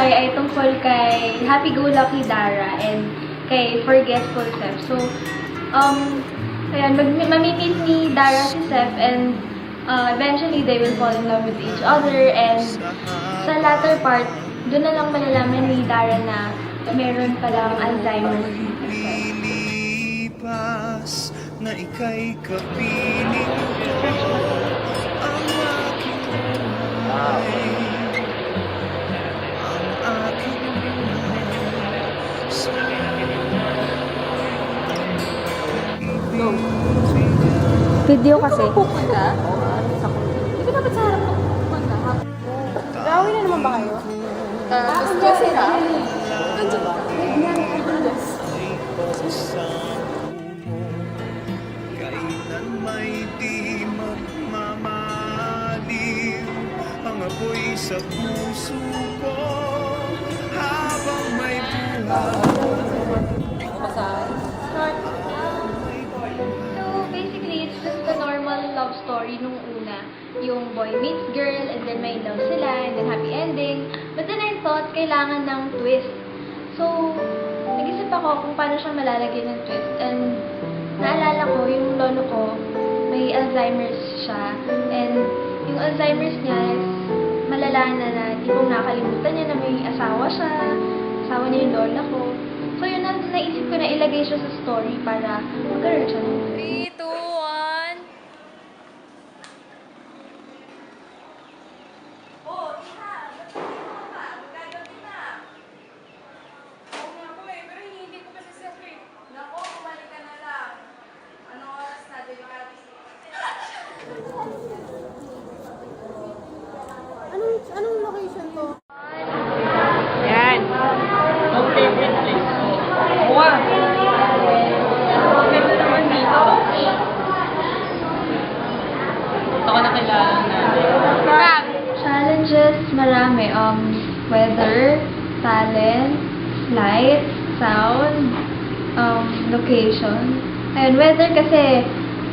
story ay tungkol kay Happy-Go-Lucky Dara and kay Forgetful Seth. So, ayan, mamimit ni Dara si Seth and eventually they will fall in love with each other, and sa latter part, doon na lang malalaman ni Dara na meron palang Alzheimer's si Seth. Na ika'y kapiling ko ang aking buhay, ang aking Video kasi. Pupunta? Hindi ka dapat sa harap mo pupunta. Gawin na naman ba kayo? Gusto sila? Nandiyo ba? kailan may di magmamaliw ang apoy sa puso ko habang may buhay. So, basically, it's just a normal love story nung una. Yung boy meets girl, and then may love sila, and then happy ending. But then I thought, kailangan ng twist. So, nag-isip ako kung paano siya malalagyan ng twist. And naalala ko, yung lolo ko, may Alzheimer's siya. And yung Alzheimer's niya is malala na tipong nakalimutan niya na may asawa siya. Asawa niya yung lola ko. So, yun ang naisip ko na ilagay siya sa story para magkaroon siya ng 3, 2, 1. Oh, Iha! Ba't hindi mo ka? Magagabi na. Oo nga po eh, pero hindi ko pa si Seth eh. Naku, bumalik ka na lang. Anong oras na? Di ba kaya Anong location to? Yan. Favorite place ko. Wow! Ganda naman dito. Punta ko na kilala na. challenges, marami. Weather, talent, light, sound, location. Ayun, weather kasi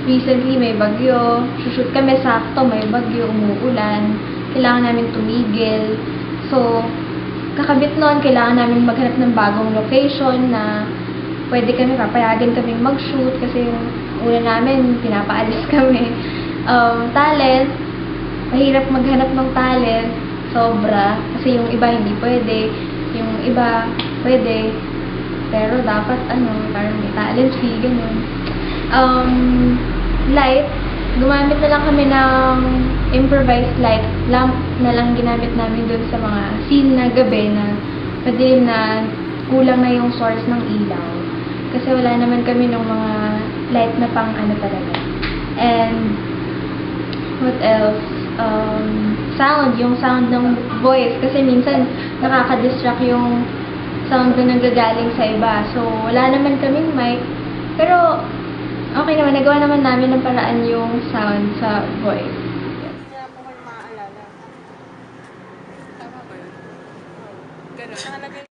recently may bagyo. Shoot kami sakto, may bagyo, umuulan. Kailangan namin tumigil. So, kakabit noon, kailangan namin maghanap ng bagong location na pwede kami, papayagan kaming mag-shoot kasi yung una namin, pinapaalis kami. Talent, mahirap maghanap ng talent, sobra. Kasi yung iba hindi pwede, yung iba pwede, pero dapat parang may talent fee, ganun. Light, gumamit na lang kami ng improvised light, lamp na lang ginamit namin dun sa mga scene na gabi na madilim na kulang na yung source ng ilaw. Kasi wala naman kami ng mga light na pang talaga. And what else? Sound, yung sound ng voice. Kasi minsan nakaka-distract yung sound na nanggagaling sa iba. So, wala naman kaming mic. Pero, okay naman. Nagawa naman namin ng paraan yung sound sa voice. Kaya po kayo maaalala. Tama ba yun? Ganun. Nakalagay.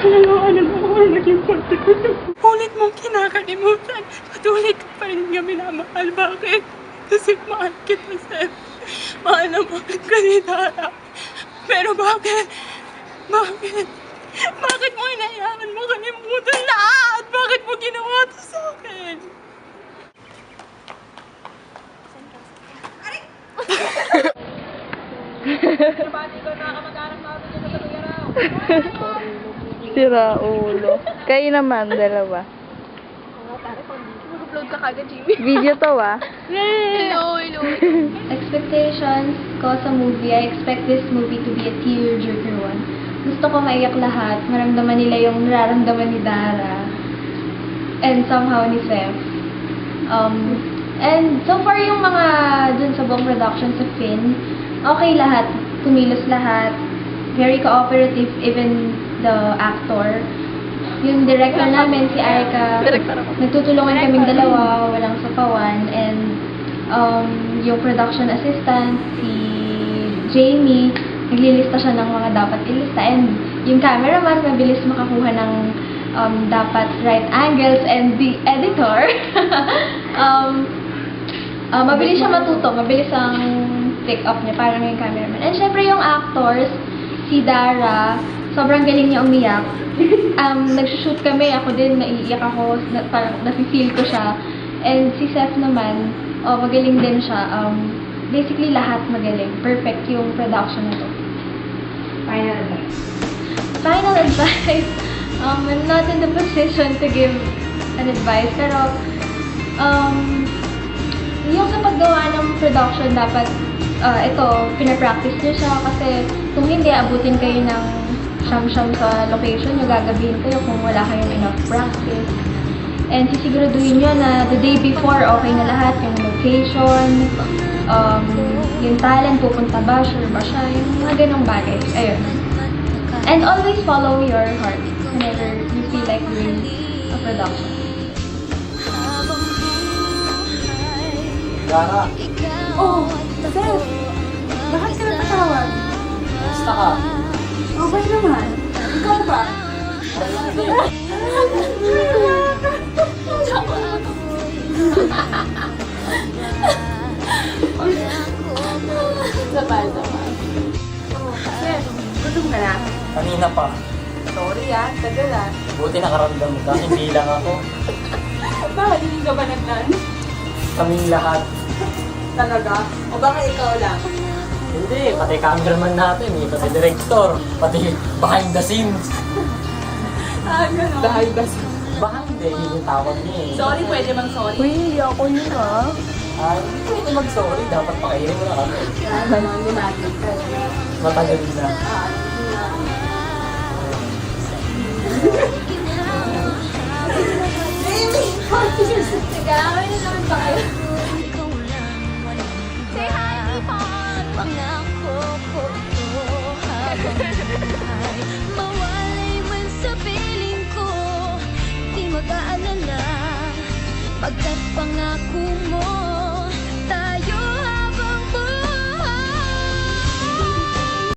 Ano mo naging konti ko? Ulit mong kinakalimutan. Patuloy ka pa rin nga minamahal. Bakit? Kasi mahal kita, Seth. Mahal na mahal ka ni Dara. Pero bakit? Bakit? Bakit mo inayaan mo kalimutan lahat? Bakit mo ginawa to sa akin? Sira ulo. Kayo naman, dalawa. Mag-upload ka kagad, Jimmy. Video to Hello. Expectations ko sa movie, I expect this movie to be a tearjerker one. Gusto ko maiyak lahat, maramdaman nila yung nararamdaman ni Dara and somehow ni Seth. And so far yung mga dun sa buong production sa Finn, okay lahat, kumilos lahat, very cooperative, even the actor. Yung director namin, si Aika, nagtutulungan kaming dalawa, walang sapawan, and yung production assistant, si Jamie, naglilista siya ng mga dapat ilista, and yung cameraman, mabilis makakuha ng dapat right angles, and the editor, mabilis siya matuto, mabilis ang pick up niya, parang yung cameraman. And syempre yung actors, si Dara, sobrang galing niya umiyak. Nag-shoot kami, ako din, naiiyak ako, parang nafe-feel ko siya. And si Seth naman, magaling din siya. Basically, lahat magaling. Perfect yung production na to. Final advice. Final advice, I'm not in the position to give an advice, pero yung sa paggawa ng production, dapat ito, pinapractice nyo siya kasi kung hindi, abutin kayo ng siyam-siyam sa location nyo, gagabihin kayo kung wala kayong enough practice. And sisiguraduhin nyo na the day before, okay na lahat, yung location, yung talent, pupunta ba, sure ba siya, yung mga ganong bagay. Ayun. And always follow your heart whenever you feel like doing a production. Dara, Oh, Seth! Bakit ka natatawag? basta ka. Okay naman. Ikaw ba? Sabay. Seth, gutom ka na? Kanina pa. Sorry tagal Buti nakaramdam ka, hindi lang ako. Bakit hindi ka ba nag-dance? Kaming lahat. Talaga? O baka ikaw lang? Hindi, pati cameraman natin eh, pati director, pati behind the scenes. Gano'n. Dahil ba? Baka hindi, yun yung tawag niya eh. Sorry, pwede bang sorry? Uy, ako yun Hindi pwede mag-sorry, dapat pakainin mo na kami. Gano'n, lumating ka. Matagal na. Nag-aaway na naman ba kayo? Say hi, Nihon! Pangako ko ito habang buhay. Mawalay man sa piling ko, di mag-aalala. Pagkat pangako mo